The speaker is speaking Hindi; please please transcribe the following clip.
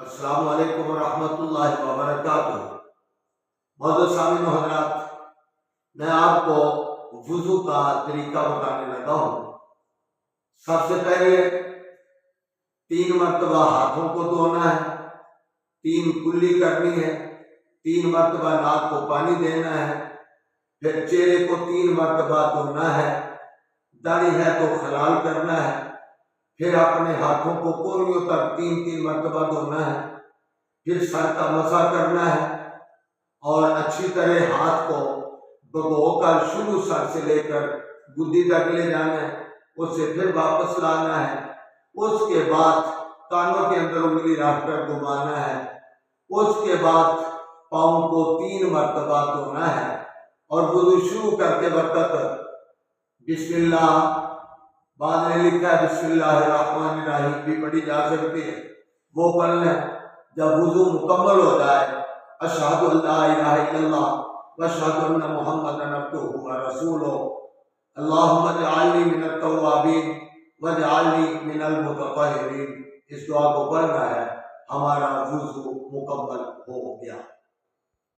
अस्सलामु अलैकुम रहमतुल्लाहि व बरकातुहू। मौजूद सामीन हज़रात, मैं आपको वुज़ू का तरीका बताने लगा हूँ। सबसे पहले 3 मरतबा हाथों को धोना है, 3 कुल्ली करनी है, 3 मरतबा नाक को पानी देना है, फिर चेहरे को 3 मरतबा धोना है, दाढ़ी है तो खलाल करना है, फिर अपने हाथों को कोहनियों तक 3-3 मरतबा धोना है, फिर सर का मसा करना है और अच्छी तरह हाथ को भिगोकर शुरू सर से लेकर गुद्दी तक ले जाना है, उसे फिर वापस लाना है। उसके बाद कानों के अंदर उंगली रखकर घुमाना है। उसके बाद पाँव को 3 मरतबा धोना है और वुज़ू शुरू करते वक्त बिस्मिल्लाह, बाद में लिखा है बिस्मिल्लाहिर्रहमानिर्रहीम भी पढ़ी जा सकती है, वो पढ़ना है। जब वुज़ू मुकम्मल हो जाए, अशहदु अल्ला इलाहा इल्लल्लाह व अशहदु अन्ना मुहम्मदन अब्दुहु व रसूलुहु, अल्लाहुम्मा जअलनी मिनत तव्वाबीन वजअलनी मिनल मुतत्तहिरीन, इस दुआ को पढ़ना है। हमारा वुज़ू मुकम्मल हो गया।